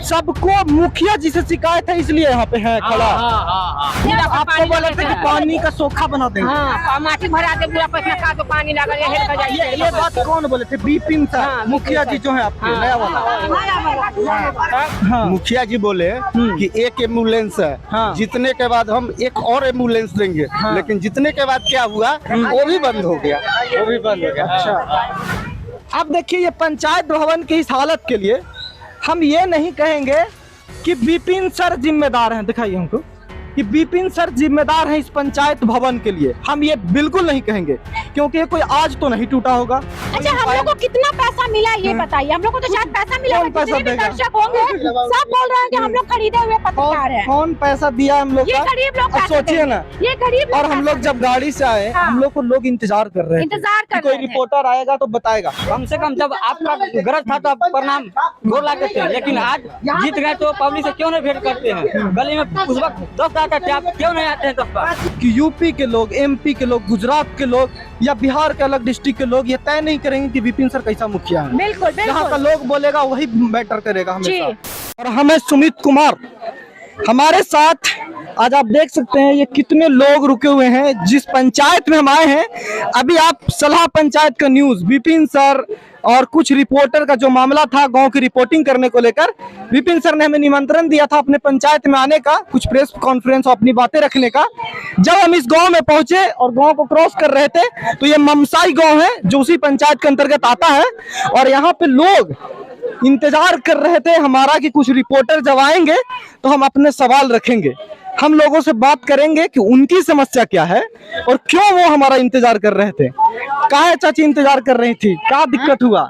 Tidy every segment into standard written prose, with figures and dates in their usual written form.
सबको मुखिया जी से शिकायत है इसलिए यहाँ पे है खड़ा। आपको बोले थे कि पानी का सोखा बना देंगे। माटी भरा दे पूरा पैसा का तो पानी लगा ये बात कौन बोले थे? विपिन सर मुखिया जी जो है आपके नया वाला। मुखिया जी बोले कि एक एम्बुलेंस है, जीतने के बाद हम एक और एम्बुलेंस देंगे, लेकिन जीतने के बाद क्या हुआ वो भी बंद हो गया। अच्छा, अब देखिए ये पंचायत भवन की इस हालत के लिए हम ये नहीं कहेंगे कि विपिन सर जिम्मेदार हैं। दिखाइए हमको कि विपिन सर जिम्मेदार हैं इस पंचायत भवन के लिए, हम ये बिल्कुल नहीं कहेंगे, क्योंकि ये कोई आज तो नहीं टूटा होगा। अच्छा, हम लोग को कितना पैसा मिला ये बताइए? हम लोग को तो शायद पैसा मिला है, जितने भी दर्शक होंगे सब बोल रहे हैं कि हम लोग खरीदे हुए पत्रकार हैं। कौन पैसा दिया हम लोग? ये गरीब लोग सोचिए ना, ये गरीब। और हम लोग जब गाड़ी से आए हम लोग को लोग इंतजार कर रहे हैं, इंतजार कर कोई रिपोर्टर आएगा तो बताएगा। कम से कम जब आपका गरज था तो प्रणाम गोर लागते थे, लेकिन आज जीत गए तो पब्लिक से क्यों नहीं भेंट करते हैं? गली में उस वक्त 10 का टैप क्यों नहीं आते हैं 10 बार? कि यूपी के लोग, एमपी के लोग, गुजरात के लोग या बिहार के अलग डिस्ट्रिक्ट के लोग ये तय नहीं करेंगे कि विपिन सर कैसा मुखिया है। बिल्कुल यहाँ का लोग बोलेगा वही मैटर करेगा हमेशा। और हमें सुमित कुमार हमारे साथ आज आप देख सकते हैं ये कितने लोग रुके हुए हैं जिस पंचायत में हम आए हैं। अभी आप सलाह पंचायत का न्यूज, विपिन सर और कुछ रिपोर्टर का जो मामला था गांव की रिपोर्टिंग करने को लेकर, विपिन सर ने हमें निमंत्रण दिया था अपने पंचायत में आने का, कुछ प्रेस कॉन्फ्रेंस और अपनी बातें रखने का। जब हम इस गांव में पहुंचे और गांव को क्रॉस कर रहे थे तो ये ममसाई गांव है जो उसी पंचायत के अंतर्गत आता है, और यहाँ पे लोग इंतजार कर रहे थे हमारा कि कुछ रिपोर्टर जब आएंगे तो हम अपने सवाल रखेंगे, हम लोगों से बात करेंगे कि उनकी समस्या क्या है और क्यों वो हमारा इंतजार कर रहे थे। काहे चाची इंतजार कर रही थी? क्या दिक्कत हुआ?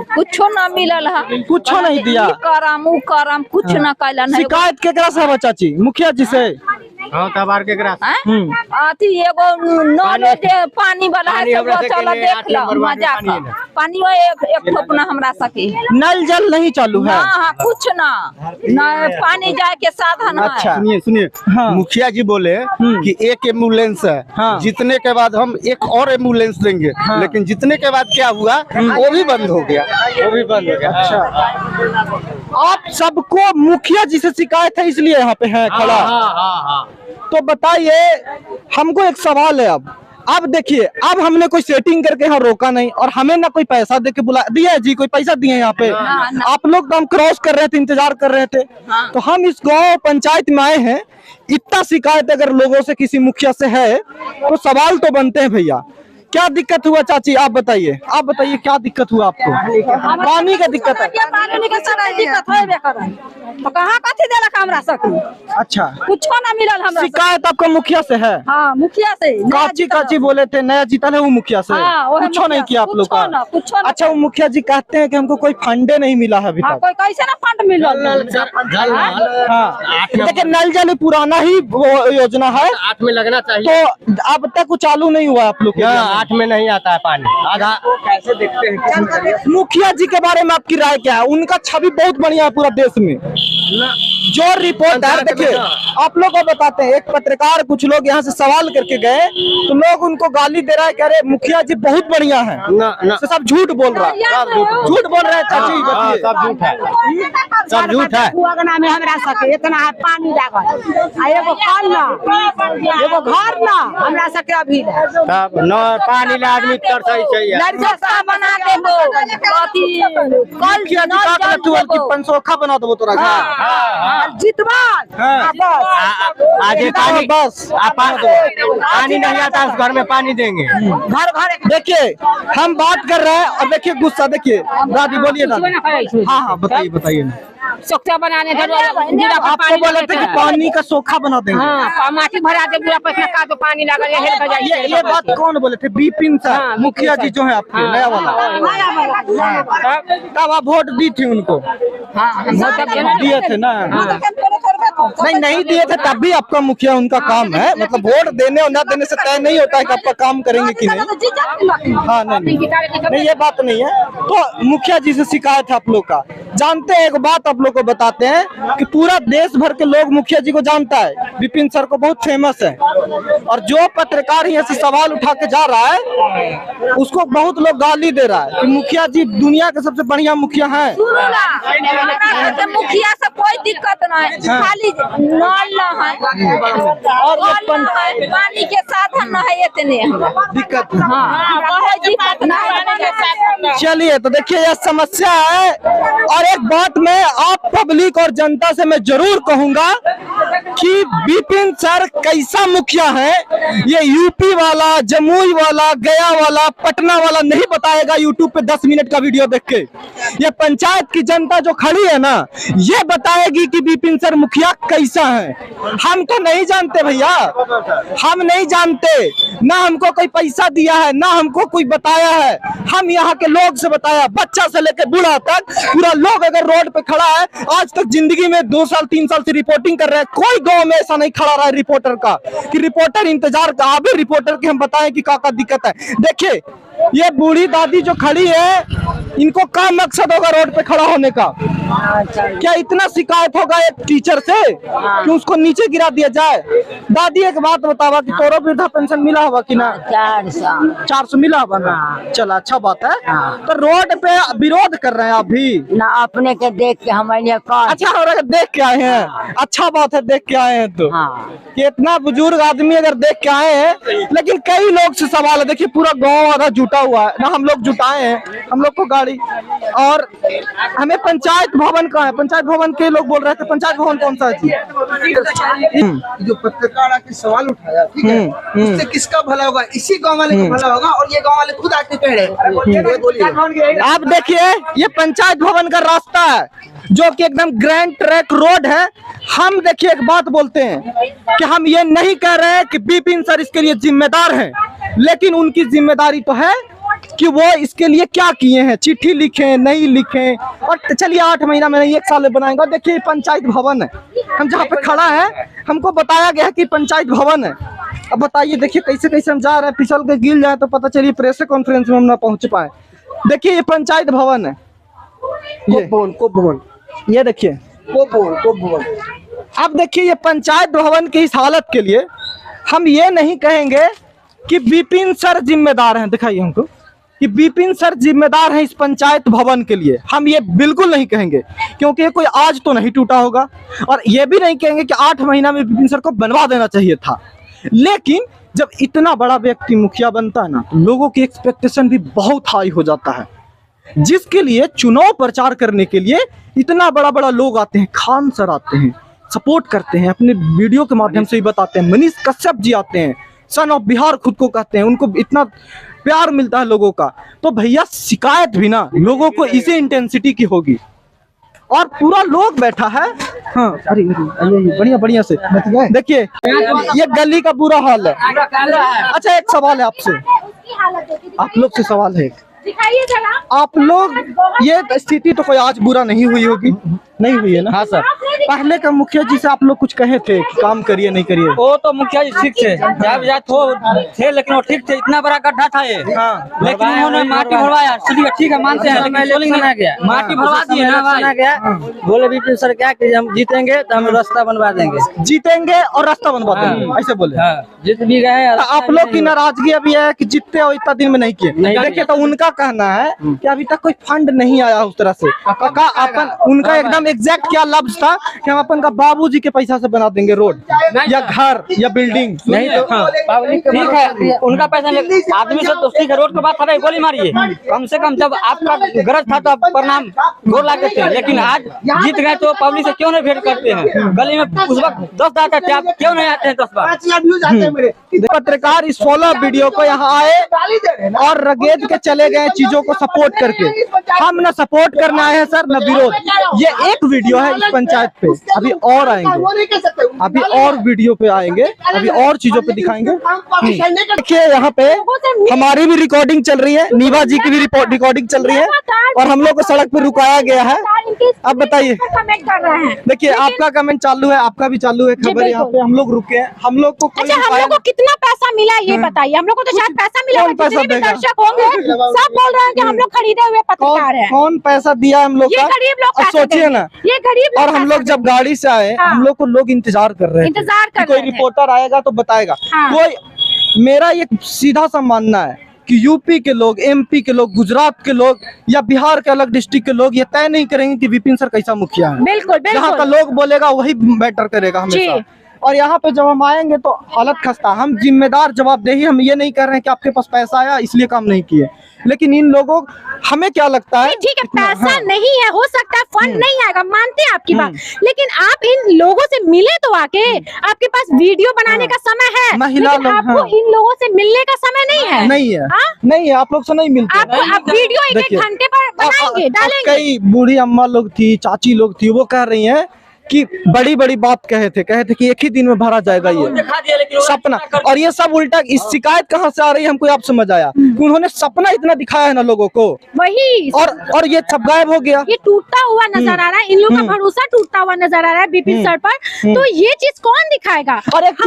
कुछ ना मिलल है, कुछ नहीं दिया, करम कुछ ना कैलन है। शिकायत केकरा से है चाची? मुखिया जी से? तबार के अथी एगो नल जे पानी वाला है सब चला देख लो मजा का पानी एक ठोपना हमरा सके। नल जल नहीं चालू है? हां कुछ ना पानी जाए के साधन है। अच्छा सुनिए मुखिया जी बोले कि एक एम्बुलेंस है, जीतने के बाद हम एक और एम्बुलेंस देंगे, लेकिन जीतने के बाद क्या हुआ वो भी बंद हो गया। अच्छा, आप सबको मुखिया जी से शिकायत है इसलिए यहाँ पे है खड़ा। तो बताइए, हमको एक सवाल है। अब देखिए, अब हमने कोई सेटिंग करके यहाँ रोका नहीं और हमें ना कोई पैसा दे के बुला दिया है जी, कोई पैसा दिए यहाँ पे? आप लोग तो हम क्रॉस कर रहे थे, इंतजार कर रहे थे, तो हम इस गांव पंचायत में आए हैं। इतना शिकायत अगर लोगों से किसी मुखिया से है तो सवाल तो बनते हैं भैया। क्या दिक्कत हुआ चाची? आप बताइए क्या दिक्कत हुआ आपको? पानी का दिक्कत है? पानी का सारा दिक्कत है, तो कहां कथि देलक हमरा सके? अच्छा, कुछ ना मिलल हमरा। शिकायत आपका मुखिया से है? हां मुखिया से। काची बोले थे नया जीता है वो मुखिया से? कुछ नहीं किया आप लोग का? अच्छा, वो मुखिया जी कहते हैं कि हमको कोई फंडे नहीं मिला है अभी तक। कोई कैसे ना फंड मिलल? लेकिन नल जल पुराना ही योजना है, 8 में लगना चाहिए, तो अब तक वो चालू नहीं हुआ आप लोग के? 8 में नहीं आता है पानी। आधा कैसे देखते हैं? मुखिया जी के बारे में आपकी राय क्या है? उनका छवि बहुत बढ़िया है पूरा देश में। जो रिपोर्टर, देखिए आप लोग को बताते हैं, एक पत्रकार कुछ लोग यहाँ से सवाल करके गए तो लोग उनको गाली दे रहा है, कह रहे मुखिया जी बहुत बढ़िया है, सब झूठ बोल रहा है, झूठ बोल रहे हैं चाची। सब झूठ है, सब झूठ है। में हमरा सके इतना पानी लागल, एगो कल ना एगो घर ना हमरा सके अभी तब न पानी ला आदमी तरसई चाहिए। लड़का बना देबो, कथी कल की पंचोखा बना देबो तोरा। जितवा आज पानी बस पानी नहीं आता उस घर में पानी देंगे। घर देखिए हम बात कर रहे हैं और देखिए गुस्सा, देखिए दादी बोलिए दादी। हाँ बताइए ना। सोखा बनाने आपको बोले थे कि पानी का सोखा बना देंगे। माटी भरा दे पूरा पैसा का तो पानी लगल है। ये बात कौन बोले थे? विपिन सर मुखिया जी जो है आपके नया वाला। तब आप वोट दी थी उनको? दिए थे ना? नहीं दिए थे तब भी आपका मुखिया उनका काम है, मतलब वोट देने और ना देने से तय नहीं होता है कि आपका काम करेंगे कि नहीं। हाँ नहीं ये बात नहीं है। तो मुखिया जी से शिकायत है आप लोग का, जानते हैं, एक बात आप लोग को बताते हैं कि पूरा देश भर के लोग मुखिया जी को जानता है, विपिन सर को बहुत फेमस है। और जो पत्रकार यहाँ से सवाल उठा के जा रहा है उसको बहुत लोग गाली दे रहा है कि मुखिया जी दुनिया के सबसे बढ़िया मुखिया हैं। मुखिया से कोई दिक्कत नहीं, खाली नल न है और पानी के साधन न है, इतने दिक्कत। कोई दिक्कत नहीं। चलिए, तो देखिए यह समस्या है। और एक बात मैं आप पब्लिक और जनता से मैं जरूर कहूंगा कि विपिन सर कैसा मुखिया है ये यूपी वाला, जमुई वाला, गया वाला, पटना वाला नहीं बताएगा यूट्यूब पे 10 मिनट का वीडियो देख के। ये पंचायत की जनता जो खड़ी है ना, ये बताएगी कि विपिन सर मुखिया कैसा है। हम तो नहीं जानते भैया, हम नहीं जानते, ना हमको कोई पैसा दिया है, ना हमको कोई बताया है। हम यहाँ के लोग से बताया, बच्चा से लेकर बूढ़ा तक पूरा लोग अगर रोड पे खड़ा है, आज तक जिंदगी में 2 साल 3 साल से रिपोर्टिंग कर रहे हैं, कोई गांव में ऐसा नहीं खड़ा रहा है रिपोर्टर का कि रिपोर्टर इंतजार का आवे रिपोर्टर की हम बताएं कि क्या दिक्कत है। देखिए ये बूढ़ी दादी जो खड़ी है, इनको क्या मकसद होगा रोड पे खड़ा होने का? क्या इतना शिकायत होगा एक टीचर से कि उसको नीचे गिरा दिया जाए? दादी एक बात बतावा कि तोरो वृद्धा पेंशन मिला होगा कि ना? 400 मिला होगा ना? चला, अच्छा बात है। तो रोड पे विरोध कर रहे हैं आप भी ना, अपने के देख के हमारे अच्छा हो रहा है, देख के आए हैं, अच्छा बात है, देख के आए हैं। तो कि इतना बुजुर्ग आदमी अगर देख के आए हैं, लेकिन कई लोग से सवाल है। देखिए पूरा गांव आधा जुटा हुआ है ना, हम लोग जुटाए हैं, हम लोग को गाड़ी। और हमें पंचायत भवन का है, पंचायत भवन के लोग बोल रहे थे पंचायत भवन कौन सा है? जो पत्रकार आके सवाल उठाया, ठीक है, इससे किसका भला होगा? इसी गांव वाले का भला होगा। और ये गांव वाले खुद आके कह रहे। आप देखिए ये पंचायत भवन का रास्ता है जो कि एकदम ग्रैंड ट्रैक रोड है। हम देखिए एक बात बोलते हैं कि हम ये नहीं कह रहे हैं कि विपिन सर इसके लिए जिम्मेदार हैं, लेकिन उनकी जिम्मेदारी तो है कि वो इसके लिए क्या किए हैं, चिट्ठी लिखे नहीं लिखे। और चलिए 8 महीना में नहीं 1 साल में बनाएंगे। देखिए पंचायत भवन है, हम जहाँ पे खड़ा है हमको बताया गया कि पंचायत भवन है। अब बताइए, देखिए कैसे कैसे हम जा रहे हैं, फिसल के गिर जाए तो पता चलिए प्रेस कॉन्फ्रेंस में हम ना पहुंच पाए। देखिए ये पंचायत भवन है, ये देखिए अब देखिए ये पंचायत भवन की इस हालत के लिए हम ये नहीं कहेंगे कि विपिन सर जिम्मेदार हैं। दिखाइए हमको कि विपिन सर जिम्मेदार हैं इस पंचायत भवन के लिए, हम ये बिल्कुल नहीं कहेंगे, क्योंकि ये कोई आज तो नहीं टूटा होगा। और ये भी नहीं कहेंगे कि 8 महीना में विपिन सर को बनवा देना चाहिए था। लेकिन जब इतना बड़ा व्यक्ति मुखिया बनता है ना, तो लोगों की एक्सपेक्टेशन भी बहुत हाई हो जाता है, जिसके लिए चुनाव प्रचार करने के लिए इतना बड़ा बड़ा लोग आते हैं। खान सर आते हैं, सपोर्ट करते हैं, अपने वीडियो के माध्यम से ही बताते हैं। मनीष कश्यप जी आते हैं, सन ऑफ बिहार खुद को कहते हैं, उनको इतना प्यार मिलता है लोगों का। तो भैया शिकायत भी ना लोगों को इसी इंटेंसिटी की होगी। और पूरा लोग बैठा है। हाँ, अरे बढ़िया बढ़िया से देखिए ये गली का बुरा हाल है। अच्छा एक सवाल है आपसे, आप लोग से सवाल है, आप लोग ये स्थिति तो कोई आज बुरा नहीं हुई होगी, नहीं हुई है ना? हाँ सर, पहले का मुखिया जी से आप लोग कुछ कहे थे कि काम करिए नहीं करिए? वो तो मुखिया जी ठीक थे, थे, लेकिन वो ठीक थे। इतना बड़ा गड्ढा था ये, लेकिन उन्होंने माटी भरवाया। ठीक है, मानते हैं, लेकिन सोलिंग नहीं गया, माटी भरवा दिए ना गया। बोले विपिन सर क्या कि हम जीतेंगे तो हम रास्ता बनवा देंगे, जीतेंगे और रास्ता बनवा देंगे, ऐसे बोले। जीत भी गए। आप लोग की नाराजगी अभी है कि जीतते हो इतना दिन में नहीं किए। देखिए तो उनका कहना है कि अभी तक कोई फंड नहीं आया उस तरह से। अपन उनका एकदम एग्जैक्ट क्या लफ्ज था कि हम अपन का बाबूजी के पैसा से बना देंगे रोड या घर या बिल्डिंग। नहीं तो ठीक है, उनका पैसा आदमी से तो ठीक है, रोड के बाद था गोली मारिए। कम से कम जब आपका गरज था तो प्रणाम गोर लागते थे, लेकिन आज जीत गए तो पब्लिक से क्यों नहीं भेंट करते हैं? गली में उस वक्त 10 आते थे, आप क्यों नहीं आते हैं 10 बार? पत्रकार इस फॉलो वीडियो को यहाँ आए और रगेद के चले गए चीजों को सपोर्ट करके। हम न सपोर्ट करने आए हैं सर, न विरोध। ये एक वीडियो है इस पंचायत पे, अभी और आएंगे, अभी और वीडियो पे आएंगे, अभी और चीजों पे दिखाएंगे। देखिए यहाँ पे हमारी भी रिकॉर्डिंग चल रही है, नीवा जी की भी रिकॉर्डिंग चल रही है, और हम लोग को सड़क पे रुकाया गया है। अब बताइए, देखिए आपका कमेंट चालू है, आपका भी चालू है। खबर यहाँ पे हम लोग रुके हैं, हम लोग को अच्छा, हम लोग को कितना पैसा पैसा मिला ये बताइए, हम लोग को तो शायद पैसा मिला कौन होगा, पैसा जितने भी देगा? दर्शक होंगे सब बोल रहे हैं कि हम लोग खरीदे हुए पत्रकार हैं। कौन पैसा दिया हम लोग ये का? गरीब लोग अब पैसा सोचिए देंगे। ना, ये गरीब और हम लोग जब गाड़ी से आए, हाँ। हम लोग को लोग इंतजार कर रहे थे इंतजार कर कि कोई रहे थे। रिपोर्टर आएगा तो बताएगा। हाँ। कोई, मेरा ये सीधा सा मानना है कि यूपी के लोग, एमपी के लोग, गुजरात के लोग या बिहार के अलग डिस्ट्रिक्ट के लोग ये तय नहीं करेंगे कि विपिन सर कैसा मुखिया है। बिल्कुल यहाँ का बिल्कुल लोग बोलेगा वही मैटर करेगा हमेशा। और यहाँ पे जब हम आएंगे तो हालत खस्ता। हम जिम्मेदार जवाबदेही, हम ये नहीं कर रहे हैं कि आपके पास पैसा आया इसलिए काम नहीं किए, लेकिन इन लोगों, हमें क्या लगता है, ठीक है, पैसा हाँ। नहीं है, हो सकता है फंड नहीं आएगा, मानते हैं आपकी बात, लेकिन आप इन लोगों से मिले तो आके, आपके पास वीडियो बनाने का समय है, महिला लेकिन लोग, आपको हाँ। इन लोगों से मिलने का समय नहीं है। नहीं है, हाँ? नहीं है, आप लोग से नहीं मिलते। आप वीडियो एक देखिए, घंटे पर बनाएंगे, डालेंगे। कई बूढ़ी अम्मा लोग थी, चाची लोग थी, वो कह रही हैं कि बड़ी बड़ी बात कहे थे कि एक ही दिन में भरा जाएगा ये सपना। और ये सब उल्टा, इस शिकायत कहाँ से आ रही है हमको आप समझ आया कि उन्होंने सपना इतना दिखाया है ना लोगों को, वही और ये सब गायब हो गया। ये टूटता हुआ नजर आ रहा है, इन लोगों का भरोसा टूटता हुआ नजर आ रहा है विपिन सर पर, तो ये चीज कौन दिखाएगा? और एक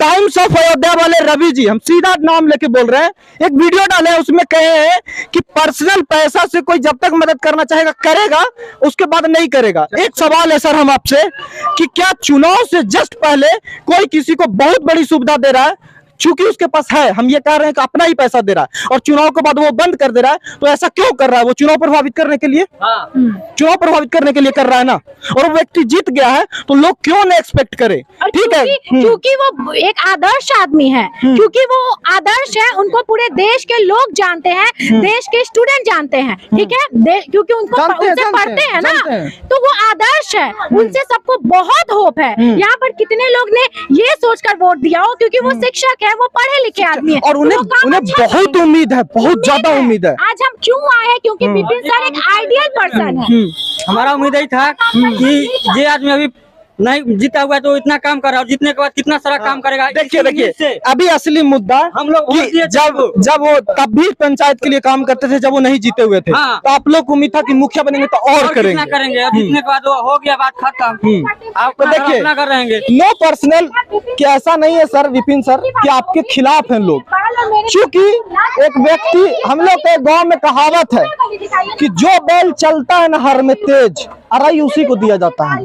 टाइम्स ऑफ अयोध्या वाले रवि जी, हम सीधा नाम लेके बोल रहे हैं, एक वीडियो डाले हैं, उसमें कहे हैं कि पर्सनल पैसा से कोई जब तक मदद करना चाहेगा करेगा, उसके बाद नहीं करेगा। एक सवाल है सर हम आपसे कि क्या चुनाव से जस्ट पहले कोई किसी को बहुत बड़ी सुविधा दे रहा है, चूंकि उसके पास है, हम ये कह रहे हैं कि अपना ही पैसा दे रहा है, और चुनाव के बाद वो बंद कर दे रहा है, तो ऐसा क्यों कर रहा है? वो चुनाव प्रभावित करने के लिए, चुनाव प्रभावित करने के लिए कर रहा है ना, और वो व्यक्ति जीत गया है तो लोग क्यों नहीं एक्सपेक्ट करे? ठीक है, क्योंकि वो एक आदर्श आदमी है, क्योंकि वो आदर्श है, उनको पूरे देश के लोग जानते हैं, देश के स्टूडेंट जानते हैं, ठीक है, क्योंकि उनको उनसे पढ़ते हैं ना, तो वो आदर्श है, उनसे सबको बहुत होप है। यहाँ पर कितने लोग ने ये सोचकर वोट दिया हो क्योंकि वो शिक्षक है, वो पढ़े लिखे आदमी है, और उन्हें बहुत उम्मीद है, बहुत ज्यादा उम्मीद है। आज हम क्यों आए हैं? क्योंकि विपिन सर एक आइडियल पर्सन है। हमारा उम्मीद यही था कि ये आदमी अभी नहीं जीता हुआ है तो इतना काम कर रहा है, और जीतने के बाद कितना सारा काम करेगा। देखिए अभी असली मुद्दा हम लोग कि जब वो तब भी पंचायत के लिए काम करते थे, जब वो नहीं जीते हुए थे, हाँ। तो आप लोग को उम्मीद था कि मुखिया बनेंगे तो और करेंगे। और जीतने के बाद वो हो गया, बात खत्म। आप तो देखिए, अपना कर रहेंगे। नो पर्सनल, कि ऐसा नहीं है सर विपिन सर कि आपके खिलाफ हैं लोग, क्योंकि एक व्यक्ति, हम लोग के गांव में कहावत है कि जो बैल चलता है नहर में तेज, अराई उसी को दिया जाता है।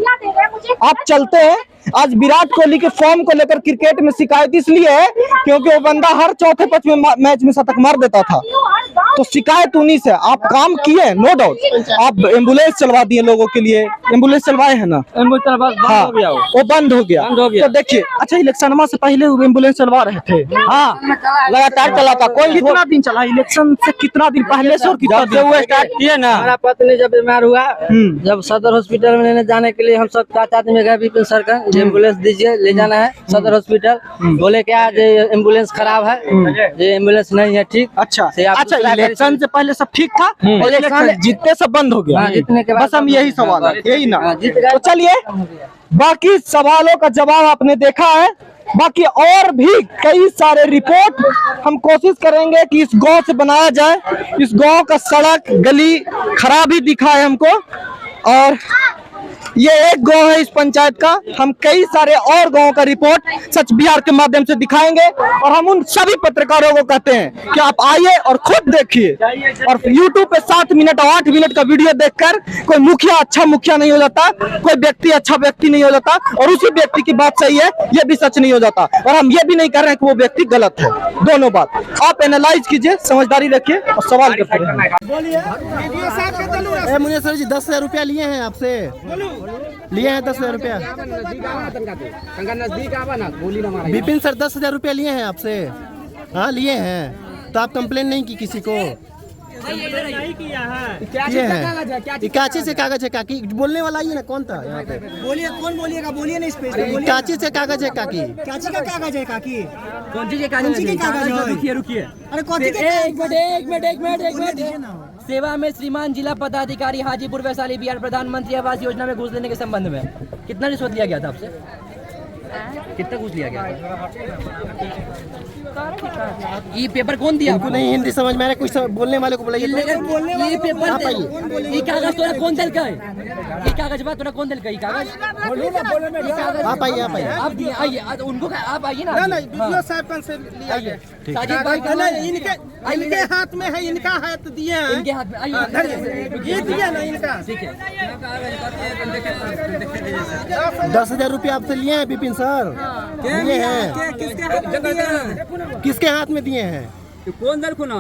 आप चलते हैं, आज विराट कोहली के फॉर्म को लेकर क्रिकेट में शिकायत इसलिए है क्योंकि वो बंदा हर चौथे पांचवें मैच में शतक मार देता था, तो शिकायत उन्हीं से। आप काम किए, नो डाउट, आप एम्बुलेंस चलवा दिए लोगों के लिए, एम्बुलेंस चलवाए हैं ना, हाँ, वो बंद हो गया। तो देखिए, अच्छा इलेक्शन से पहले एम्बुलेंस चलवा रहे थे, हाँ, लगातार चला था। कोई कितना दिन चला? इलेक्शन से कितना दिन पहले से और कितना दिन हुआ स्टार्ट किए ना? हमारा पत्नी जब बीमार हुआ, जब सदर हॉस्पिटल में लेने जाने के लिए हम सब 4 आदमी में गए विपिन सर का, एम्बुलेंस दीजिए, ले जाना है सदर हॉस्पिटल। बोले क्या एम्बुलेंस खराब है, ये एम्बुलेंस नहीं है ठीक। अच्छा, इलेक्शन से पहले सब ठीक था, और इलेक्शन जीतने से बंद हो गया। जीतने के बाद बस हम यही सवाल है, यही ना। जीत गए। तो चलिए, बाकी सवालों का जवाब आपने देखा है, बाकी और भी कई सारे रिपोर्ट हम कोशिश करेंगे कि इस गांव से बनाया जाए। इस गांव का सड़क गली खराब ही दिखा है हमको, और ये एक गांव है इस पंचायत का। हम कई सारे और गांवों का रिपोर्ट सच बिहार के माध्यम से दिखाएंगे, और हम उन सभी पत्रकारों को कहते हैं कि आप आइए और खुद देखिए। और YouTube पे 7 मिनट और 8 मिनट का वीडियो देखकर कोई मुखिया अच्छा मुखिया नहीं हो जाता, कोई व्यक्ति अच्छा व्यक्ति नहीं हो जाता, और उसी व्यक्ति की बात सही है ये भी सच नहीं हो जाता। और हम ये भी नहीं कह रहे हैं कि वो व्यक्ति गलत है, दोनों बात आप एनालाइज कीजिए, समझदारी रखिए और सवाल करते रहिए। मुझे सर जी 10,000 रुपया लिए हैं आपसे, लिए हैं 10,000 रुपया। विपिन सर 10,000 रुपया लिए हैं आपसे, हाँ लिए हैं, तो आप कंप्लेन नहीं की किसी को? किए हैं। काची से कागज है काकी, बोलने वाला ही है ना, कौन था यहाँ पे? बोलिए, कौन बोलिएगा? बोलिए नहीं, स्पेस काची से कागज है काकी? काची का कागज है काकी? कौन सी के कागज है? रुकिए, अरे कौन सी? एक मिनट। सेवा में श्रीमान जिला पदाधिकारी हाजीपुर वैशाली बिहार प्रधानमंत्री आवास योजना में घूस लेने के संबंध में कितना रिश्वत लिया गया था आपसे? कितना घूस लिया गया था? ये पेपर कौन दिया आपको? नहीं हिंदी समझ में आ रहा, कुछ बोलने वाले को बोला। ये पेपर ये कागज तोरा कौन दिल का है? ये कागज बा तोरा कौन दिल का? ये कागज आप आइए आप दिए आइए उनको आप आइए ना। वीडियो साहब से लिया गया। साजिद भाई इनके हाथ में है, इनका हाथ दिए हैं, इनके हाथ में आइए ये दिया ना इनका। ठीक है 10,000 रुपया आपसे लिए हैं विपिन सर, दिए हैं। किसके हाथ में दिए हैं? कौन दल को ना